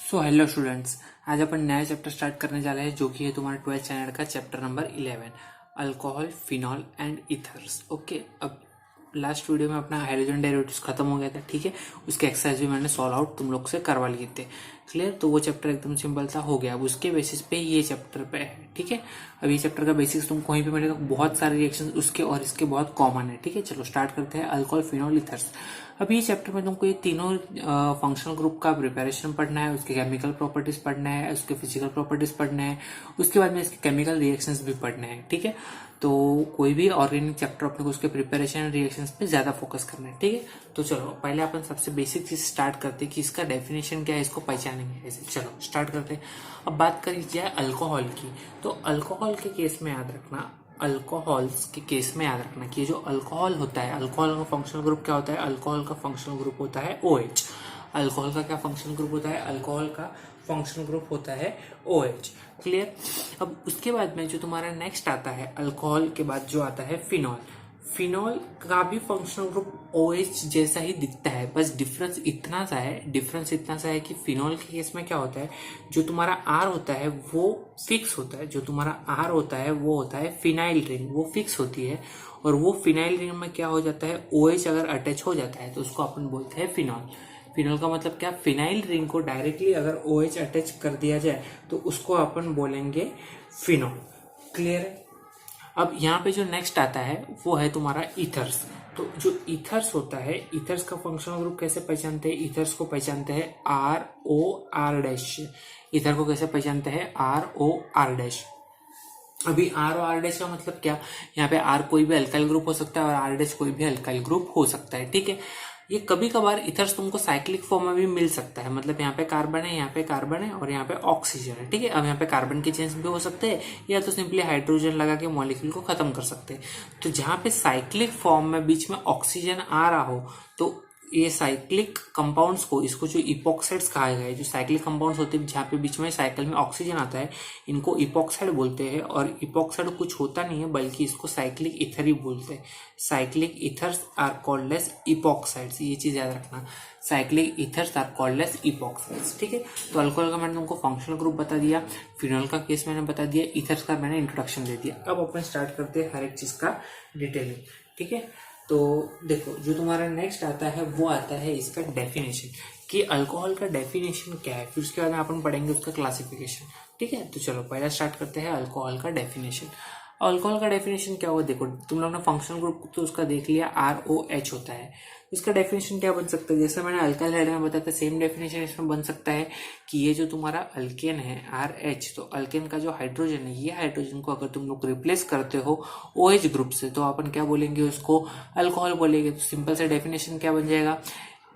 So hello students, आज अपन नया chapter start करने जा रहे हैं जो कि है तुम्हारे 12th स्टैंडर्ड का chapter number 11 alcohol, phenol and ethers. Okay, अब लास्ट वीडियो में अपना हाइड्रोजन डेरिवेटिव्स खत्म हो गया था, ठीक है। उसके एक्सरसाइज भी मैंने सॉल्व आउट तुम लोग से करवा लिए थे। क्लियर? तो वो चैप्टर एकदम सिंपल था, हो गया। अब उसके बेसिस पे ये चैप्टर पे है, ठीक है। अब ये चैप्टर का बेसिक्स तुमको वहीं पे मिलेगा। बहुत सारे रिएक्शन उसके और इसके बहुत कॉमन है, ठीक है। चलो स्टार्ट करते हैं। Alcohol, phenol, ethers. अब ये चैप्टर में तुमको ये तीनों फंक्शनल ग्रुप का प्रिपरेशन पढ़ना है, उसके केमिकल प्रॉपर्टीज पढ़ना है, उसके फिजिकल प्रॉपर्टीज पढ़ना है, उसके बाद में इसके केमिकल रिएक्शंस भी पढ़ने हैं, ठीक है। तो कोई भी ऑर्गेनिक चैप्टर अपने को उसके प्रिपरेशन रिएक्शंस पे ज्यादा फोकस करना है, ठीक है। तो चलो पहले अपन सबसे बेसिक चीज स्टार्ट करते हैं कि इसका डेफिनेशन क्या है, इसको पहचानेंगे ऐसे। चलो स्टार्ट करते हैं। अब बात करी जाए अल्कोहल की, तो अल्कोहल के केस में याद रखना, अल्कोहल्स के केस में याद रखना कि जो अल्कोहल होता है, अल्कोहल का फंक्शनल ग्रुप क्या होता है? अल्कोहल का फंक्शनल ग्रुप होता है OH। अल्कोहल का क्या फंक्शनल ग्रुप होता है? अल्कोहल का फंक्शनल ग्रुप होता है OH। क्लियर? अब उसके बाद में जो तुम्हारा नेक्स्ट आता है, अल्कोहल के बाद जो आता है फिनॉल। फिनॉल का भी फंक्शनल ग्रुप OH जैसा ही दिखता है, बस डिफरेंस इतना सा है कि फिनॉल के केस में क्या होता है, जो तुम्हारा R होता है वो फिक्स होता है। जो तुम्हारा R होता है वो होता है फिनाइल रिंग, वो फिक्स होती है। और वो फिनाइल रिंग में क्या हो जाता है, OH अगर अटैच हो जाता है तो उसको अपन बोलते हैं फिनॉल। फिनॉल का मतलब क्या? फिनाइल रिंग को डायरेक्टली अगर OH अटैच कर दिया जाए तो उसको अपन बोलेंगे फिनॉल। क्लियर है? अब यहाँ पे जो नेक्स्ट आता है वो है तुम्हारा ईथर्स। तो जो ईथर्स होता है, ईथर्स का फंक्शनल ग्रुप कैसे पहचानते हैं? ईथर्स को पहचानते हैं ROR डैश। ईथर को कैसे पहचानते हैं? ROR dash. अभी R और R डैश का मतलब क्या? यहाँ पे R कोई भी अल्काइल ग्रुप हो सकता है और R डैश कोई भी अल्काइल ग्रुप हो सकता है, ठीक है। ये कभी कभार इथर्स तुमको साइक्लिक फॉर्म में भी मिल सकता है, मतलब यहाँ पे कार्बन है, यहाँ पे कार्बन है और यहाँ पे ऑक्सीजन है, ठीक है। अब यहाँ पे कार्बन के चेंज भी हो सकते हैं या तो सिंपली हाइड्रोजन लगा के मॉलिक्यूल को खत्म कर सकते हैं। तो जहाँ पे साइक्लिक फॉर्म में बीच में ऑक्सीजन आ रहा हो तो ये साइक्लिक कंपाउंड्स को, इसको जो इपोक्साइड्स कहा गया है, जो साइक्लिक कंपाउंड्स होते हैं जहाँ पे बीच में साइकिल में ऑक्सीजन आता है, इनको इपोक्साइड बोलते हैं। और इपोक्साइड कुछ होता नहीं है बल्कि इसको साइक्लिक ईथर ही बोलते हैं। Cyclic ethers are called as epoxides, ये चीज याद रखना। Cyclic ethers are called as epoxides, ठीक है। तो अल्कोहल का मैंने तुमको फंक्शनल ग्रुप बता दिया, फिनॉल का केस मैंने बता दिया, ईथर्स का मैंने इंट्रोडक्शन दे दिया। अब अपन स्टार्ट करते हैं हर एक चीज का डिटेलिंग, ठीक है। तो देखो, जो तुम्हारा नेक्स्ट आता है वो आता है इसका डेफिनेशन, कि अल्कोहल का डेफिनेशन क्या है। फिर उसके बाद में अपन पढ़ेंगे उसका क्लासिफिकेशन, ठीक है। तो चलो पहला स्टार्ट करते हैं अल्कोहल का डेफिनेशन। अल्कोहल का डेफिनेशन क्या होगा? देखो, तुम लोग ने फंक्शनल ग्रुप तो उसका देख लिया, ROH होता है। इसका डेफिनेशन क्या बन सकता है? जैसे मैंने अल्काइल हाइड में बताया था, सेम डेफिनेशन इसमें बन सकता है कि ये जो तुम्हारा अल्केन है RH, तो अल्केन का जो हाइड्रोजन है, ये हाइड्रोजन को अगर तुम लोग रिप्लेस करते हो OH ग्रुप से तो अपन क्या बोलेंगे? उसको अल्कोहल बोलेंगे। तो सिंपल सा डेफिनेशन क्या बन जाएगा?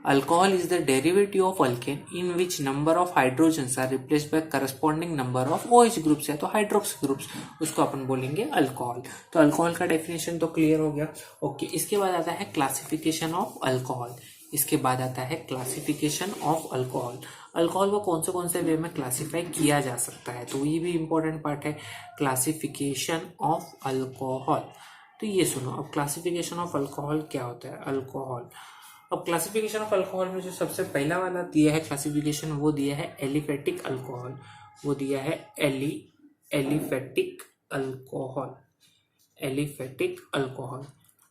Alcohol is the derivative of alkane in which number of hydrogens are replaced by corresponding number of OH groups है, तो हाइड्रोक्सी ग्रुप्स, उसको अपन बोलेंगे अल्कोहल। तो अल्कोहल का डेफिनेशन तो क्लियर हो गया। ओके, इसके बाद आता है क्लासिफिकेशन ऑफ अल्कोहल। इसके बाद आता है क्लासिफिकेशन ऑफ अल्कोहल। अल्कोहल को कौन से वे में क्लासिफाई किया जा सकता है, तो ये भी इंपॉर्टेंट पार्ट है, क्लासिफिकेशन ऑफ अल्कोहल। तो ये सुनो, अब क्लासिफिकेशन ऑफ अल्कोहल क्या होता है? अल्कोहल, अब क्लासिफिकेशन ऑफ अल्कोहल में जो सबसे पहला वाला दिया है क्लासिफिकेशन, वो दिया है एलिफेटिक अल्कोहल। वो दिया है एलिफेटिक अल्कोहल, एलिफेटिक अल्कोहल।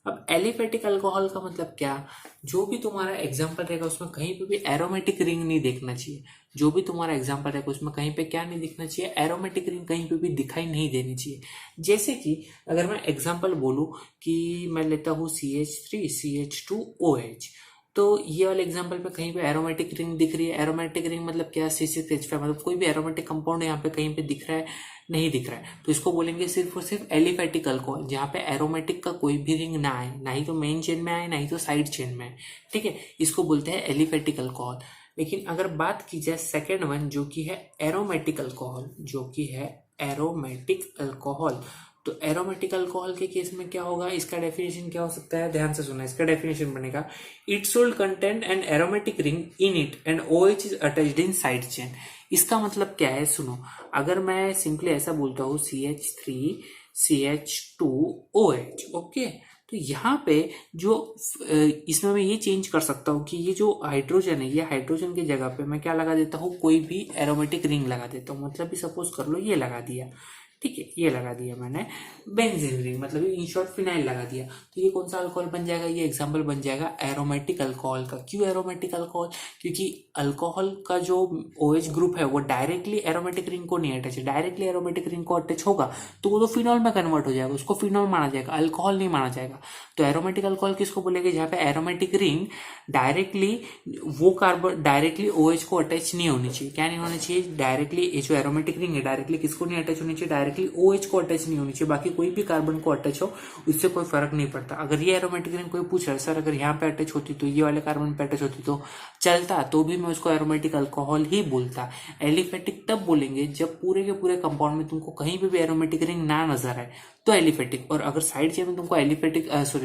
अब एलिफेटिक अल्कोहल का मतलब क्या? जो भी तुम्हारा एग्जांपल रहेगा उसमें कहीं पे भी एरोमेटिक रिंग नहीं देखना चाहिए। जो भी तुम्हारा एग्जांपल रहेगा उसमें कहीं पे क्या नहीं दिखना चाहिए? एरोमेटिक रिंग कहीं पे भी दिखाई नहीं देनी चाहिए। जैसे कि अगर मैं एग्जांपल बोलूं कि मैं लेता हूँ CH3 CH2OH, तो ये वाले एग्जांपल पे कहीं पे एरोमेटिक रिंग दिख रही है। एरोमेटिक रिंग मतलब क्या? C6H5, मतलब कोई भी एरोमेटिक कंपाउंड यहाँ पे कहीं पे दिख रहा है? नहीं दिख रहा है, तो इसको बोलेंगे सिर्फ और सिर्फ एलिफेटिक अल्कोहल, जहाँ पे एरोमेटिक का कोई भी रिंग ना आए, ना ही तो मेन चेन में आए ना ही तो साइड चेन में आए, ठीक है। इसको बोलते हैं एलिफेटिक अल्कोहल। लेकिन अगर बात की जाए सेकेंड वन, जो कि है एरोमेटिक अल्कोहल, जो कि है एरोमेटिक अल्कोहल, तो एरोमेटिक अल्कोहल के केस में क्या होगा? इसका डेफिनेशन क्या हो सकता है? ध्यान से सुना, इसका डेफिनेशन बनेगा, it should contain an aromatic ring in it and OH is attached in side chain. इसका मतलब क्या है? सुनो, अगर मैं सिंपली ऐसा बोलता हूँ CH3 CH2OH, ओके, तो यहाँ पे जो इसमें मैं ये चेंज कर सकता हूँ कि ये जो हाइड्रोजन है, ये हाइड्रोजन की जगह पे मैं क्या लगा देता हूँ, कोई भी एरोमेटिक रिंग लगा देता हूँ। मतलब भी सपोज कर लो ये लगा दिया, ठीक है, ये लगा दिया मैंने बेंजीन रिंग, मतलब इन शॉर्ट फिनाइल लगा दिया। तो ये कौन सा अल्कोहल बन जाएगा, ये एग्जांपल बन जाएगा एरोमेटिक अल्कोहल का। क्यों एरोमेटिक अल्कोहल, क्योंकि अल्कोहल का जो OH ग्रुप है वो डायरेक्टली एरोमेटिक रिंग को नहीं अटैच है। डायरेक्टली एरोमेटिक रिंग को अटैच होगा तो वो तो फिनॉल में कन्वर्ट हो जाएगा, उसको फिनॉल माना जाएगा, अल्कोहल नहीं माना जाएगा। तो एरोमेटिक अल्कोहल किसको बोलेंगे, जहाँ पे एरोमेटिक रिंग डायरेक्टली वो कार्बन डायरेक्टली OH को अटैच नहीं होनी चाहिए। क्या नहीं होनी चाहिए, डायरेक्टली ये जो एरोमेटिक रिंग है डायरेक्टली किसको नहीं अटैच होनी चाहिए, डायरेक्टली OH को अटैच नहीं होनी चाहिए। बाकी कोई भी कार्बन को अटैच हो उससे कोई फर्क नहीं पड़ता। अगर ये एरोमेटिक रिंग कोई पूछ रहा है सर अगर यहाँ पे अटैच होती तो ये वाले कार्बन पे अटैच होती तो चलता, तो भी मैं उसको एरोमेटिक अल्कोहल ही बोलता। एलिफेटिक तब बोलेंगे जब पूरे के पूरे कंपाउंड में तुमको कहीं पे भी एरोमेटिक रिंग ना नजर आए तो एलिफेटिक। और अगर साइड चेन में तुमको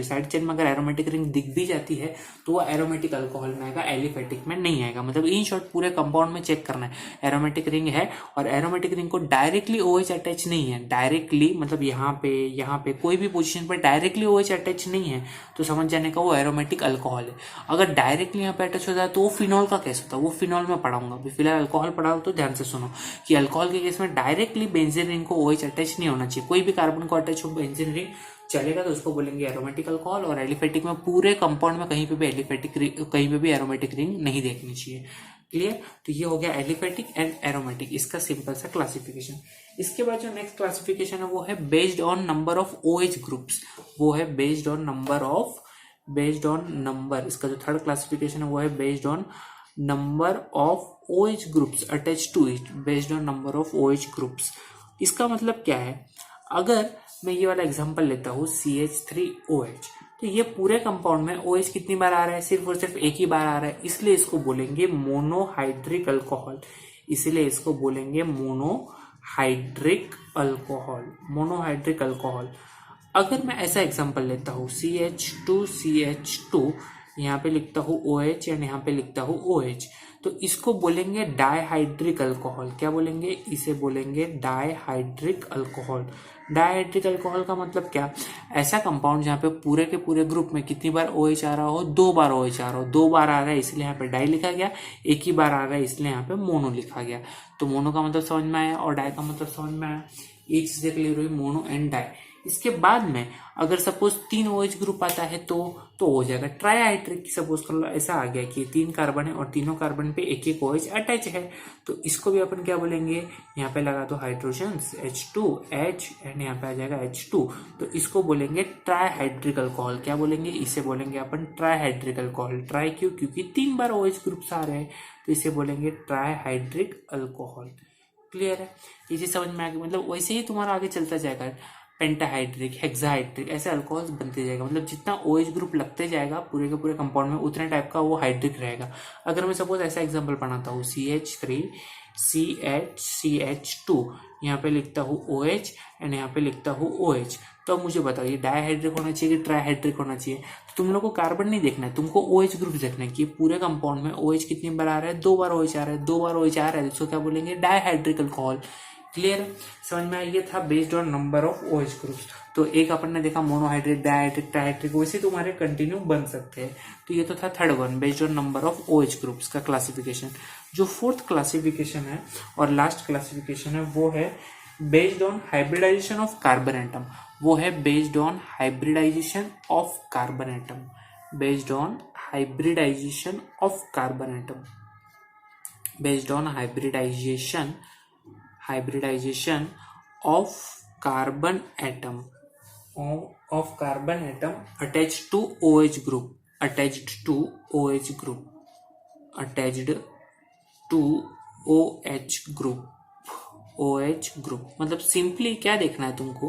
साइड चेन में अगर एरोमेटिक रिंग दिख भी जाती है तो वो एरोमेटिक अल्कोहल में आएगा, एलिफेटिक में नहीं आएगा। मतलब इन शॉर्ट पूरे कंपाउंड में चेक करना है एरोमेटिक रिंग है और एरोमेटिक रिंग को डायरेक्टली OH अटैच नहीं है, डायरेक्टली मतलब यहाँ पे कोई भी पोजीशन पर डायरेक्टली OH अटैच नहीं है तो समझ जाने का वो एरोमेटिक अल्कोहल है। अगर डायरेक्टली यहाँ पे अटैच हो जाए तो वो फिनॉल का केस होता है, वो फिनॉल में पढ़ाऊंगा। अभी फिलहाल अल्कोहल पढ़ाऊँ तो ध्यान से सुनो कि अल्कोहल के केस में डायरेक्टली बेंजीन रिंग को OH अटैच नहीं होना चाहिए। कोई भी कार्बन को अटैच हो बेंजीन रिंग चलेगा तो उसको बोलेंगे एरोमेटिक अल्कोहल। और एलिफेटिक में पूरे कंपाउंड में कहीं पे भी एरोमेटिक रिंग नहीं देखनी चाहिए। क्लियर, तो ये हो गया एलिफेटिक एंड एरोमेटिक, इसका सिंपल सा क्लासिफिकेशन। इसके बाद जो नेक्स्ट क्लासिफिकेशन है वो है based on number of OH groups, वो है बेस्ड ऑन नंबर। इसका जो थर्ड क्लासिफिकेशन है वो है based on number of OH groups attach to it, based on number of OH groups. इसका मतलब क्या है, अगर मैं ये वाला एग्जांपल लेता हूँ CH3OH, तो ये पूरे कंपाउंड में OH कितनी बार आ रहा है, सिर्फ और सिर्फ एक ही बार आ रहा है, इसलिए इसको बोलेंगे मोनोहाइड्रिक अल्कोहल। इसलिए इसको बोलेंगे मोनोहाइड्रिक अल्कोहल। अगर मैं ऐसा एग्जांपल लेता हूँ CH2CH2, यहाँ पे लिखता हूँ OH एंड यहाँ पे लिखता हूँ OH, तो इसको बोलेंगे डाइहाइड्रिक अल्कोहल। क्या बोलेंगे, इसे बोलेंगे डाइहाइड्रिक अल्कोहल। डाइहाइड्रिक अल्कोहल का मतलब क्या, ऐसा कंपाउंड जहाँ पे पूरे के पूरे ग्रुप में कितनी बार OH आ रहा हो, 2 बार OH आ रहा हो। 2 बार आ रहा है इसलिए यहाँ पे डाई लिखा गया, एक ही बार आ रहा है इसलिए यहाँ पे मोनो लिखा गया। तो मोनो का मतलब समझ में आया और डाई का मतलब समझ में आया। एक चीज क्लियर हुई, मोनो एंड डाई। इसके बाद में अगर सपोज 3 OH ग्रुप आता है तो हो जाएगा ट्राइहाइड्रिक। सपोज कर लो ऐसा आ गया कि 3 कार्बन है और तीनों कार्बन पे एक एक OH अटैच है, तो इसको भी अपन क्या बोलेंगे, यहाँ पे लगा दो हाइड्रोजन H2H एंड यहाँ पे आ जाएगा H2, तो इसको बोलेंगे ट्राइहाइड्रिक अल्कोहल। क्या बोलेंगे, इसे बोलेंगे अपन ट्राइहाइड्रिक अल्कोहल। ट्राई क्यों, क्योंकि 3 बार OH ग्रुप्स आ रहे हैं, तो इसे बोलेंगे ट्राइहाइड्रिक अल्कोहल। क्लियर है, ये चीज समझ में आ गई। मतलब वैसे ही तुम्हारा आगे चलता जाएगा, पेंटाहाइड्रिक, हेक्साहाइड्रिक, ऐसे अल्कोहल्स बनते जाएगा। मतलब जितना OH ग्रुप लगते जाएगा पूरे के पूरे कंपाउंड में उतने टाइप का वो हाइड्रिक रहेगा। अगर मैं सपोज ऐसा एग्जांपल बनाता हूँ CH3CH2, यहाँ पे लिखता हूँ OH एंड यहाँ पे लिखता हूँ OH, तो अब मुझे बताओ ये डाइहाइड्रिक होना चाहिए कि ट्राइहाइड्रिक होना चाहिए। तो तुम लोग को कार्बन नहीं देखना है, तुमको OH ग्रुप देखना है कि पूरे कंपाउंड में OH कितनी बार आ रहा है, 2 बार OH आ रहा है। 2 बार OH आ रहा है, इसको क्या बोलेंगे, डाइहाइड्रिक अल्कोहल। क्लियर, समझ में आया। ये था based on number of OH groups. तो एक अपन ने देखा मोनोहाइड्रिक, डाइहाइड्रिक, ट्राइहाइड्रिक, वैसे तुम्हारे कंटिन्यू बन सकते हैं। तो ये तो था third one, based on number of OH groups का क्लासिफिकेशन। जो फोर्थ क्लासिफिकेशन है और लास्ट क्लासिफिकेशन है वो है based on hybridization of carbon atom. वो है based on hybridization of carbon atom, based on hybridization of carbon atom, based on hybridization of carbon atom attached to OH group, OH group. मतलब simply क्या देखना है तुमको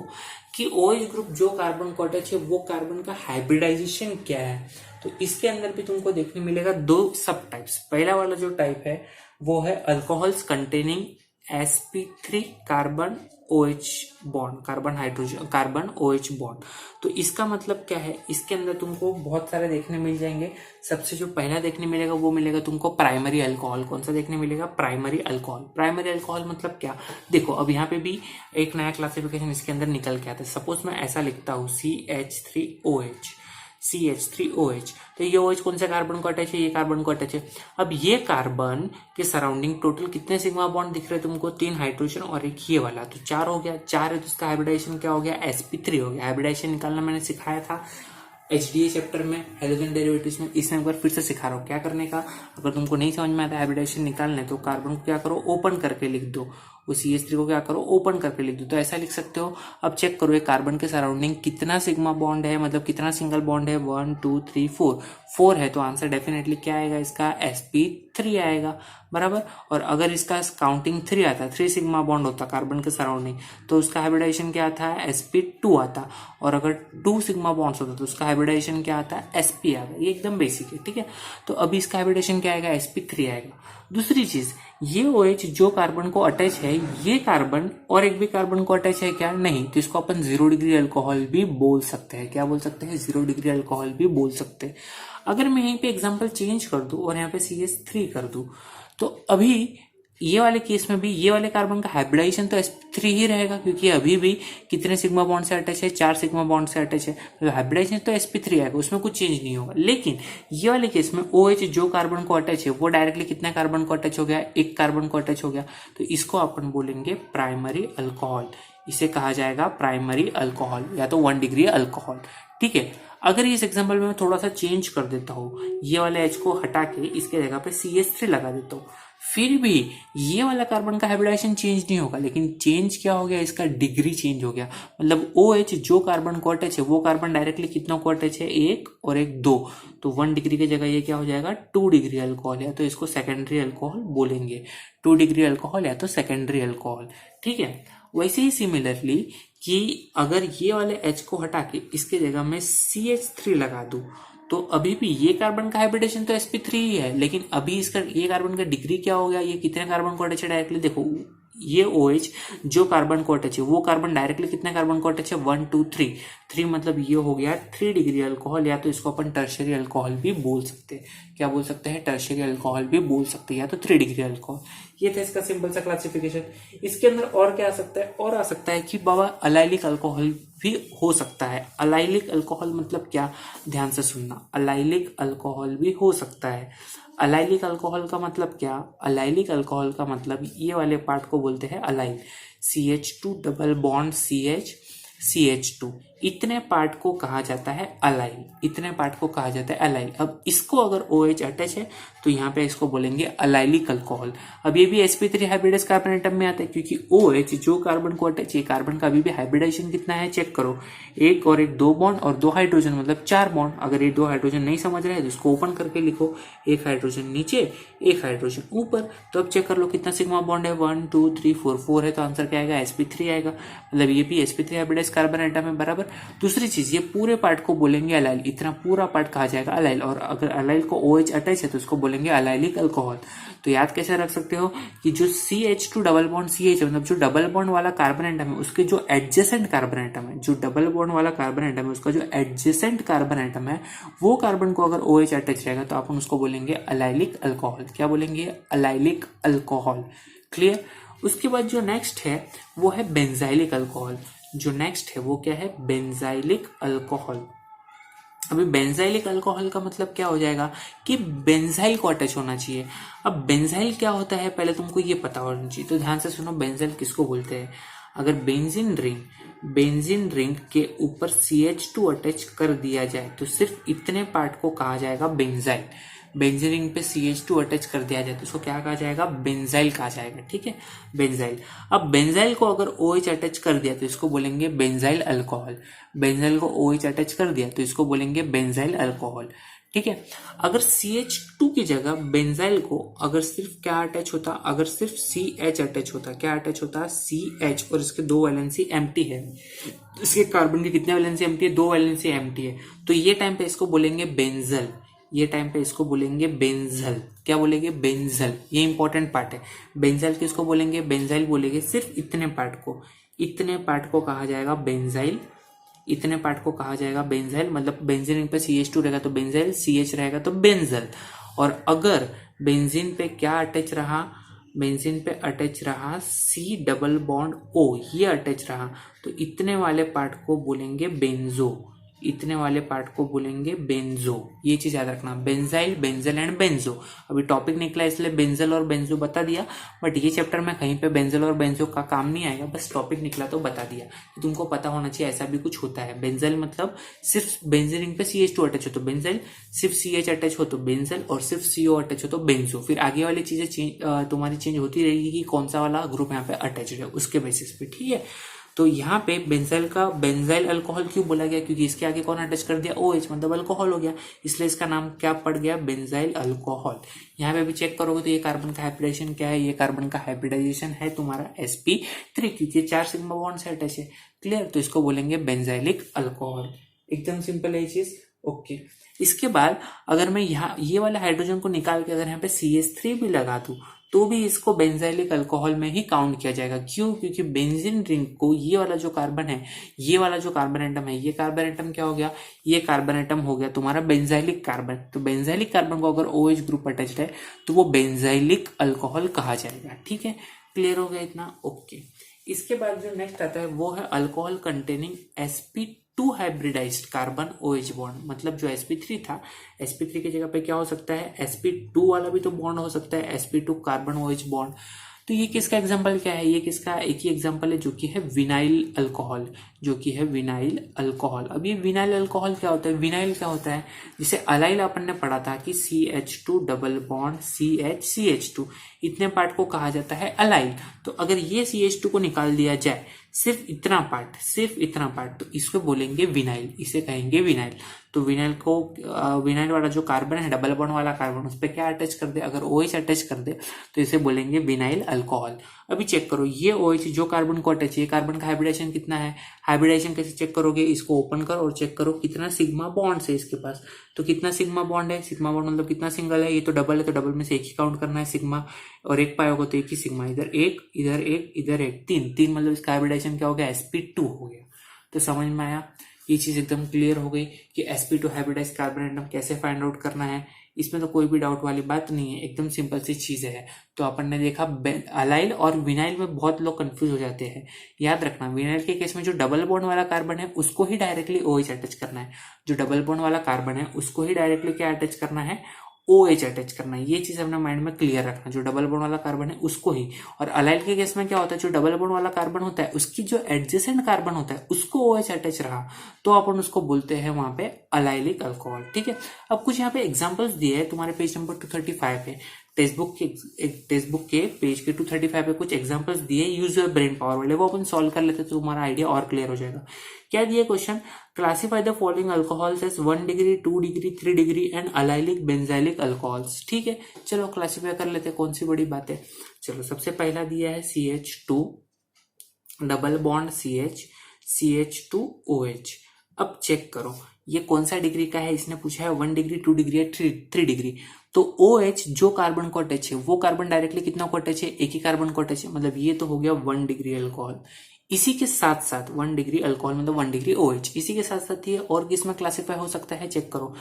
कि OH group जो carbon को अटैच है वो कार्बन का हाइब्रिडाइजेशन क्या है। तो इसके अंदर भी तुमको देखने मिलेगा 2 सब टाइप्स। पहला वाला जो टाइप है वो है alcohols containing sp3 carbon OH bond, carbon hydrogen, carbon OH bond. तो इसका मतलब क्या है, इसके अंदर तुमको बहुत सारे देखने मिल जाएंगे। सबसे जो पहला देखने मिलेगा वो मिलेगा तुमको प्राइमरी अल्कोहल। कौन सा देखने मिलेगा? Primary alcohol. प्राइमरी अल्कोहल मतलब क्या? देखो अब यहाँ पे भी एक नया क्लासिफिकेशन इसके अंदर निकल के आता है। सपोज मैं ऐसा लिखता हूँ CH3OH, CH3OH, तो ये OH कौन से कार्बन को अटैच है? ये कार्बन को अटैच है। अब ये कार्बन के सराउंडिंग टोटल कितने सिग्मा बॉन्ड दिख रहे हैं तुमको? 3 हाइड्रोजन और एक ये वाला, तो 4 हो गया। 4 है तो इसका हाइब्रिडाइजेशन क्या हो गया? sp3 हो गया। हाइब्रिडाइजेशन निकालना मैंने सिखाया था HDA चैप्टर में, हाइड्रोजन डेरिवेटिव्स में। इसमें एक बार फिर से सिखा रहा हूँ क्या करने का। अगर तुमको नहीं समझ में आता हाइब्रिडाइजेशन निकालने, तो कार्बन को क्या करो? ओपन करके लिख दो। वो CH3 को क्या करो? ओपन करके लिख दो। तो ऐसा लिख सकते हो। अब चेक करो ये कार्बन के सराउंडिंग कितना सिग्मा बॉन्ड है, मतलब कितना सिंगल बॉन्ड है? 1 2 3 4, 4 है। तो आंसर डेफिनेटली क्या आएगा इसका? sp3 आएगा, बराबर। और अगर इसका काउंटिंग 3 आता, 3 सिग्मा बॉन्ड होता कार्बन के सराउंडिंग, तो उसका हाइब्रिडाइजेशन क्या आता है? sp2 आता। और अगर 2 सिग्मा बॉन्ड्स होता तो उसका हाइब्रिडाइजेशन क्या आता है? sp आएगा। ये एकदम बेसिक है, ठीक है। तो अभी इसका हाइब्रिडाइजेशन क्या आएगा? sp3 आएगा। दूसरी चीज, ये OH जो कार्बन को अटैच है, ये कार्बन और एक भी कार्बन को अटैच है क्या? नहीं। तो इसको अपन 0 डिग्री अल्कोहल भी बोल सकते हैं। क्या बोल सकते हैं? 0 डिग्री अल्कोहल भी बोल सकते हैं। अगर मैं यहीं पे एग्जांपल चेंज कर दूं और यहाँ पे CH3 कर दूं, तो अभी ये वाले केस में भी ये वाले कार्बन का हाइब्रिडाइजेशन तो sp3 ही रहेगा, क्योंकि अभी भी कितने सिग्मा बॉन्ड से अटैच है? 4 सिग्मा बॉन्ड से अटैच है। तो हाइब्रिडाइजेशन तो sp3 आएगा, उसमें कुछ चेंज नहीं होगा। लेकिन ये वाले केस में OH जो कार्बन को अटैच है वो डायरेक्टली कितना कार्बन को अटैच हो गया? एक कार्बन को अटैच हो गया। तो इसको अपन बोलेंगे प्राइमरी अल्कोहल। इसे कहा जाएगा प्राइमरी अल्कोहल या तो 1 डिग्री अल्कोहल, ठीक है। अगर इस एग्जाम्पल में मैं थोड़ा सा चेंज कर देता हूँ, ये वाले H को हटा के इसके जगह पे CH3 लगा देता हूँ, फिर भी ये वाला कार्बन का हाइब्रिडाइजेशन चेंज नहीं होगा। लेकिन चेंज क्या हो गया? इसका डिग्री चेंज हो गया। मतलब OH जो कार्बन को अटैच है वो कार्बन डायरेक्टली कितनों को अटैच है? 1 और 1 2। तो 1 डिग्री की जगह ये क्या हो जाएगा? 2 डिग्री अल्कोहल, या तो इसको सेकेंडरी अल्कोहल बोलेंगे। 2 डिग्री अल्कोहल या तो सेकेंडरी अल्कोहल, ठीक है। वैसे ही सिमिलरली कि अगर ये वाले H को हटा के इसके जगह में CH3 लगा दूं, तो अभी भी ये कार्बन का हाइब्रिडेशन तो sp3 ही है, लेकिन अभी इसका ये कार्बन का डिग्री क्या हो गया? ये कितने कार्बन को अटैच है डायरेक्टली? देखो ये OH जो कार्बन को अटैच है वो कार्बन डायरेक्टली कितने कार्बन को अटैच है? 1 2 3, 3 मतलब ये हो गया 3 डिग्री अल्कोहल, या तो इसको अपन टर्शियरी अल्कोहल भी बोल सकते हैं। क्या बोल सकते हैं? टर्शियरी अल्कोहल भी बोल सकते हैं, या तो 3 डिग्री अल्कोहल। ये था इसका सिंपल सा क्लासिफिकेशन। इसके अंदर और क्या आ सकता है? और आ सकता है कि बाबा अलाइलिक अल्कोहल भी हो सकता है। अलाइलिक अल्कोहल मतलब क्या? ध्यान से सुनना, अलाइलिक अल्कोहल भी हो सकता है। अलाइलिक अल्कोहल का मतलब क्या? अलाइलिक अल्कोहल का मतलब ये वाले पार्ट को बोलते हैं allyl. CH2 double bond CH CH2, इतने पार्ट को कहा जाता है अलाइल। इतने पार्ट को कहा जाता है अलाइल। अब इसको अगर OH अटैच है तो यहाँ पे इसको बोलेंगे अलाइलिक अल्कोहल। अब ये भी sp3 हाइब्रिडाइज कार्बन एटम में आता है, क्योंकि OH जो कार्बन को अटैच है, कार्बन का अभी भी हाइब्रिडाइजेशन कितना है चेक करो, 1 और 1 2 बॉन्ड और 2 हाइड्रोजन, मतलब 4 बॉन्ड। अगर ये 2 हाइड्रोजन नहीं समझ रहे हैं तो इसको ओपन करके लिखो, 1 हाइड्रोजन नीचे 1 हाइड्रोजन ऊपर। तो अब चेक कर लो कितना सिग्मा बॉन्ड है? 1 2 3 4, 4 है, तो आंसर क्या आएगा? sp3 आएगा। मतलब ये भी sp3 हाइब्रिडाइज कार्बन एटम है, बराबर। दूसरी चीज, ये पूरे पार्ट को बोलेंगे अलाइल। इतना पूरा पार्ट कहा जाएगा अलाइल, और अगर अलाइल को OH अटैच है तो उसको बोलेंगे अलाइलिक अल्कोहल। तो याद कैसे रख सकते हो कि जो CH2 डबल बॉन्ड CH मतलब जो डबल बॉन्ड वाला कार्बन एटम है उसके जो एडजेसेंट कार्बन एटम है, जो डबल बॉन्ड वाला कार्बन एटम है उसका जो एडजेसेंट कार्बन एटम है, वो कार्बन को अगर OH अटैच रहेगा तो अपन उसको बोलेंगे अलाइलिक अल्कोहल। क्या बोलेंगे? Allylic alcohol. क्लियर? उसके बाद जो नेक्स्ट है वो है बेंजाइलिक अल्कोहल। जो नेक्स्ट है वो क्या है? Benzylic alcohol. अभी बेंजाइलिक अल्कोहल का मतलब क्या हो जाएगा कि बेंजाइल को अटैच होना चाहिए। अब बेंजाइल क्या होता है पहले तुमको ये पता होना चाहिए, तो ध्यान से सुनो बेंजाइल किसको बोलते हैं। अगर बेंजीन रिंग के ऊपर CH2 अटैच कर दिया जाए तो सिर्फ इतने पार्ट को कहा जाएगा बेंजाइल। बेंजीन रिंग पे CH2 अटैच कर दिया जाए तो उसको क्या कहा जाएगा? बेंजाइल कहा जाएगा, ठीक है, बेंजाइल। अब बेंजाइल को अगर OH अटैच कर दिया तो इसको बोलेंगे बेंजाइल अल्कोहल। बेंजाइल को OH अटैच कर दिया तो इसको बोलेंगे बेंजाइल अल्कोहल, ठीक है। अगर CH2 की जगह बेंजाइल को अगर सिर्फ क्या अटैच होता? अगर सिर्फ CH अटैच होता, क्या अटैच होता? CH, और इसके 2 वैलेंसी एम्प्टी है। इसके कार्बन के कितने वैलेंसी एम्प्टी है? 2 वैलेंसी एम्प्टी है। तो ये टाइम पे इसको बोलेंगे बेंजल। ये टाइम पे इसको बोलेंगे बेंजल। क्या बोलेंगे? बेंजल। ये इंपॉर्टेंट पार्ट है। बेंजल किसको बोलेंगे? बेंजाइल बोलेंगे। सिर्फ इतने पार्ट को कहा जाएगा बेंजाइल। इतने पार्ट को कहा जाएगा बेंजाइल। मतलब बेंजीन रिंग पे CH2 रहेगा तो बेंजाइल, CH रहेगा तो बेंजल। और अगर बेंजीन पे क्या अटैच रहा? बेंजीन पे अटैच रहा C डबल बॉन्ड O, ये अटैच रहा तो इतने वाले पार्ट को बोलेंगे बेंजो। इतने वाले पार्ट को बोलेंगे बेंजो। ये चीज याद रखना, बेंजाइल, बेंजल एंड बेंजो। अभी टॉपिक निकला इसलिए बेंजल और बेंजो बता दिया, बट ये चैप्टर में कहीं पे बेंजल और बेंजो का काम नहीं आएगा, बस टॉपिक निकला तो बता दिया। तो तुमको पता होना चाहिए ऐसा भी कुछ होता है। बेंजल मतलब सिर्फ बेंजीन रिंग पे CH2 अटैच हो तो बेंजल, सिर्फ CH अटैच हो तो बेंजल, और सिर्फ CO अटैच हो तो बेंजो। फिर आगे वाली चीजें तुम्हारी चेंज होती रहेगी कि कौन सा वाला ग्रुप यहाँ पे अटैच है उसके बेसिस पे, ठीक है। तो यहाँ पे बेंजाइल का बेंजाइल अल्कोहल क्यों बोला गया? क्योंकि इसके आगे कौन अटैच कर दिया? OH, मतलब अल्कोहल हो गया, इसलिए इसका नाम क्या पड़ गया? Benzyl alcohol. यहाँ पे भी चेक करोगे तो ये कार्बन का हाइब्रिडाइजेशन क्या है? ये कार्बन का हाइब्रिडाइजेशन है तुम्हारा sp3, क्योंकि 4 सिग्मा बॉन्ड से अटैच है। क्लियर? तो इसको बोलेंगे बेंजाइलिक अल्कोहल। एकदम सिंपल है ये चीज। ओके, इसके बाद अगर मैं यहाँ ये वाले हाइड्रोजन को निकाल के अगर यहाँ पे CH3 भी लगा दूं तो भी इसको बेंजाइलिक अल्कोहल में ही काउंट किया जाएगा। क्यों? क्योंकि बेंजीन रिंग को ये वाला जो कार्बन है, ये वाला जो कार्बन एटम है, ये कार्बन एटम क्या हो गया? ये कार्बन एटम हो गया तुम्हारा बेंजाइलिक कार्बन। तो बेंजाइलिक कार्बन को अगर OH ग्रुप अटैच्ड है तो वो बेंजाइलिक अल्कोहल कहा जाएगा। ठीक है, क्लियर हो गया इतना? ओके, इसके बाद जो नेक्स्ट आता है वो है alcohol containing sp2 hybridised carbon OH bond. मतलब जो sp3 था, sp3 की जगह पे क्या हो सकता है? sp2 वाला भी तो बॉन्ड हो सकता है, sp2 कार्बन OH बॉन्ड। तो ये किसका एग्जांपल क्या है? ये किसका एक ही एग्जांपल है जो कि है विनाइल अल्कोहल, जो कि है विनाइल अल्कोहल। अब ये विनाइल अल्कोहल क्या होता है? विनाइल क्या होता है? जिसे अलाइल अपन ने पढ़ा था कि CH2 डबल बॉन्ड CH2, इतने पार्ट को कहा जाता है अलाइल। तो अगर ये CH2 को निकाल दिया जाए, सिर्फ इतना पार्ट, तो इसको बोलेंगे विनाइल, इसे कहेंगे विनाइल। तो विनाइल को विनाइल वाला जो कार्बन है, डबल बॉन्ड वाला कार्बन, उस पर क्या अटैच कर दे? अगर OH अटैच कर दे तो इसे बोलेंगे विनाइल अल्कोहल। अभी चेक करो, ये OH जो कार्बन को अटैच है, ये कार्बन का हाइब्रिडाइजेशन कितना है? हाइब्रिडाइजेशन कैसे चेक करोगे? इसको ओपन करो और चेक करो कितना सिग्मा बॉन्ड है इसके पास। तो कितना सिग्मा बॉन्ड है? सिग्मा बॉन्ड मतलब कितना सिंगल है? ये तो डबल है, तो डबल में से एक ही काउंट करना है सिग्मा, और एक पाए होगा तो एक ही सिग्मा। इधर एक, इधर एक, इधर एक, तीन मतलब इसका हाइब्रिडाइजेशन क्या हो गया? sp2 हो गया। तो समझ में आया? ये चीज एकदम क्लियर हो गई कि sp2 हाइब्रिडाइज्ड कार्बन एटम कैसे फाइंड आउट करना है। इसमें तो कोई भी डाउट वाली बात नहीं है, एकदम सिंपल सी चीजें है। तो अपन ने देखा अलाइल और विनाइल में बहुत लोग कंफ्यूज हो जाते हैं। याद रखना, विनाइल के केस में जो डबल बॉन्ड वाला कार्बन है उसको ही डायरेक्टली OH अटैच करना है। जो डबल बॉन्ड वाला कार्बन है उसको ही डायरेक्टली क्या अटैच करना है? OH अटैच करना है। ये चीज अपने माइंड में क्लियर रखना, जो डबल बॉन्ड वाला कार्बन है उसको ही। और अलाइल के केस में क्या होता है? जो डबल बॉन्ड वाला कार्बन होता है उसकी जो एडजेसेंट कार्बन होता है उसको OH अटैच रहा तो अपन उसको बोलते हैं वहां पे अलाइलिक अल्कोहल। ठीक है, अब कुछ यहाँ पे एग्जांपल्स दिए हैं तुम्हारे पेज नंबर 235 पे। टेक्स्ट बुक के पेज के 235 पे कुछ एग्जांपल्स दिए, यूज योर ब्रेन पावर वाले, वो अपन सॉल्व कर लेते तो तुम्हारा आइडिया और क्लियर हो जाएगा। क्या दिया question? Classify the following alcohols as 1 degree, 2 degree, 3 degree and allylic benzylic alcohols. ठीक है, चलो क्लासिफाई कर लेते, कौन सी बड़ी बात है। चलो, सबसे पहला दिया है CH2 डबल बॉन्ड CH2OH। अब चेक करो ये कौन सा डिग्री का है? इसने पूछा है 1 डिग्री, 2 डिग्री या 3 डिग्री। तो OH जो कार्बन को अटैच है वो कार्बन डायरेक्टली कितना को अटैच है? एक ही कार्बन को अटैच है, मतलब ये तो हो गया 1 डिग्री अल्कोहल। इसी के साथ साथ 1 डिग्री अल्कोहल मतलब 1 डिग्री OH, इसी के साथ साथ ये और किसमें क्लासिफाई हो सकता है? चेक करो,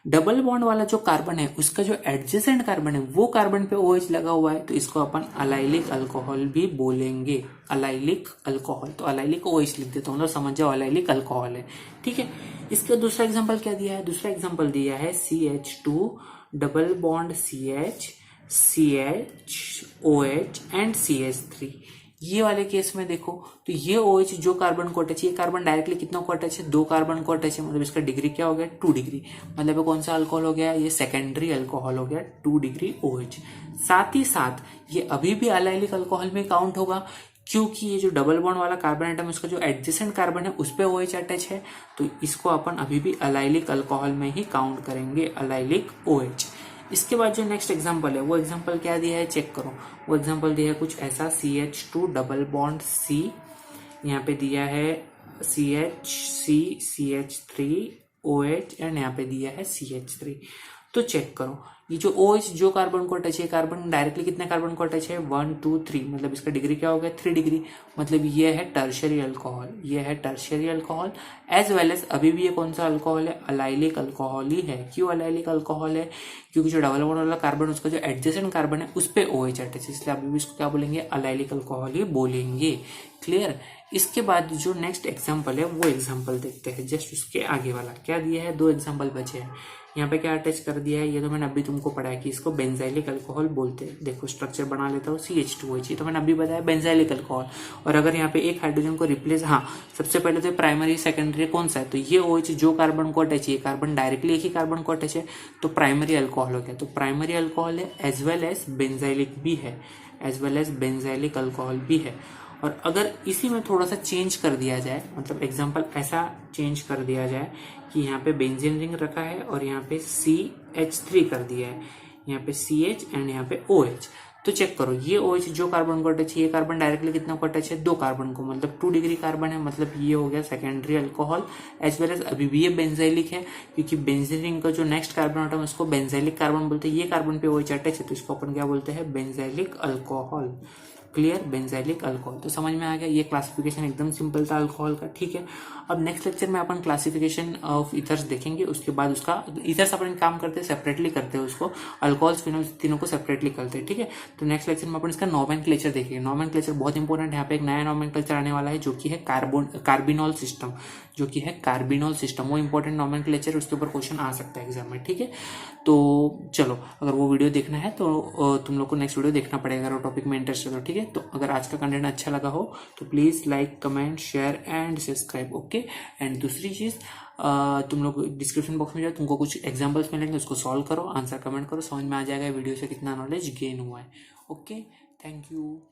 डबल बॉन्ड वाला जो कार्बन है उसका जो एडजेसेंट कार्बन है वो कार्बन पे OH लगा हुआ है तो इसको अपन अलाइलिक अल्कोहल भी बोलेंगे, अलाइलिक अल्कोहल। तो अलाइलिक OH लिख देता हूँ, तो समझ जाओ अलाइलिक अल्कोहल है। ठीक है, इसका दूसरा एग्जांपल क्या दिया है? दूसरा एग्जांपल दिया है CH2 double bond CHOH and CH3। ये वाले केस में देखो तो ये OH जो कार्बन को अटैच है, ये कार्बन डायरेक्टली कितना को अटैच है? 2 कार्बन को अटैच है, मतलब इसका डिग्री क्या हो गया? 2 डिग्री। मतलब ये कौन सा अल्कोहल हो गया? ये सेकेंडरी अल्कोहल हो गया, 2 डिग्री OH। साथ ही साथ ये अभी भी अलाइलिक अल्कोहल में काउंट होगा, क्योंकि ये जो डबल बॉन्ड वाला कार्बन एटम उसका जो एडजेसेंट कार्बन है उस पे OH अटैच है, तो इसको अपन अभी भी अलाइलिक अल्कोहल में ही काउंट करेंगे, अलाइलिक OH। इसके बाद जो नेक्स्ट एग्जांपल है वो एग्जांपल क्या दिया है? चेक करो, वो एग्जांपल दिया है कुछ ऐसा, CH2 डबल बॉन्ड C, यहाँ पे दिया है CH3OH एंड यहाँ पे दिया है CH3। तो चेक करो, ये जो OH जो कार्बन को टच है, कार्बन डायरेक्टली कितने कार्बन को टच है 1 2 3, मतलब इसका डिग्री क्या हो गया 3 डिग्री, मतलब ये है टर्शियरी अल्कोहल, ये है tertiary alcohol. As well as अभी भी ये कौन सा अल्कोहल है, अलाइलिक अल्कोहल ही है। क्यों अलाइलिक अल्कोहल है, क्योंकि जो डबल बॉन्ड वाला कार्बन उसका जो एडजेसेंट कार्बन है उस पे OH अटैच है, इसलिए अभी भी इसको क्या बोलेंगे, अलाइलिक अल्कोहल ही बोलेंगे। क्लियर। इसके बाद जो नेक्स्ट एग्जाम्पल है वो एग्जाम्पल देखते हैं, जस्ट उसके आगे वाला क्या दिया है, 2 एग्जाम्पल बचे हैं। यहाँ पे क्या अटैच कर दिया है, ये तो मैंने अभी तुमको पढ़ाया कि इसको बेंजाइलिक अल्कोहल बोलते हैं। देखो स्ट्रक्चर बना लेता हूँ, CH2OH, ये तो मैंने अभी बताया बेंजाइलिक अल्कोहल। और अगर यहाँ पे एक हाइड्रोजन को रिप्लेस, हाँ सबसे पहले तो प्राइमरी सेकेंडरी कौन सा है, तो ये OH जो कार्बन को अटैच है, कार्बन डायरेक्टली एक ही कार्बन को अटैच है, तो प्राइमरी अल्कोहल हो गया। तो प्राइमरी अल्कोहल है एज वेल एज बेंजाइलिक भी है, as well as benzylic alcohol भी है। और अगर इसी में थोड़ा सा चेंज कर दिया जाए, मतलब एग्जांपल ऐसा चेंज कर दिया जाए कि यहाँ पे बेंजीन रिंग रखा है और यहाँ पे CH3 कर दिया है, यहाँ पे CH एंड यहाँ पे OH, तो चेक करो ये OH जो कार्बन को अटैच है, ये कार्बन डायरेक्टली कितना को अटैच है 2 कार्बन को, मतलब 2 डिग्री कार्बन है, मतलब ये हो गया secondary alcohol. As well as अभी भी ये बेंजाइलिक है, क्योंकि बेंजीन रिंग का जो नेक्स्ट कार्बन आइटम है उसको बेंजाइलिक कार्बन बोलते हैं। ये कार्बन पे OH अटैच है तो इसको अपन क्या बोलते हैं, benzylic alcohol. Clear, benzylic alcohol. तो समझ में आ गया, ये क्लासिफिकेशन एकदम सिंपल था अल्कोहल का। ठीक है, अब नेक्स्ट लेक्चर में अपन क्लासिफिकेशन ऑफ ईथर्स देखेंगे, उसके बाद उसका ईथर्स अपन काम करते हैं सेपरेटली करते हैं उसको, अल्कोहल्स फिनोल्स तीनों को सेपरेटली करते हैं। ठीक है, तो नेक्स्ट लेक्चर में अपन इसका नोमेनक्लेचर देखेंगे। नोमेनक्लेचर बहुत इंपॉर्टेंट है, यहाँ पे एक नया नोमेनक्लेचर आने वाला है जो कि है कार्बिनॉल सिस्टम, जो कि है कार्बिनॉल सिस्टम। वो इंपॉर्टेंट नोमेनक्लेचर, उसके ऊपर क्वेश्चन आ सकता है एग्जाम में। ठीक है, तो चलो अगर वो वीडियो देखना है तो तुम लोग को नेक्स्ट वीडियो देखना पड़ेगा अगर वो टॉपिक में इंटरेस्ट है तो। ठीक है, तो अगर आज का कंटेंट अच्छा लगा हो तो please like comment share and subscribe. Okay, and दूसरी चीज, तुम लोग डिस्क्रिप्शन बॉक्स में जाओ, तुमको कुछ एग्जांपल्स मिलेंगे, उसको सॉल्व करो, आंसर कमेंट करो, समझ में आ जाएगा वीडियो से कितना नॉलेज गेन हुआ है। Okay, thank you.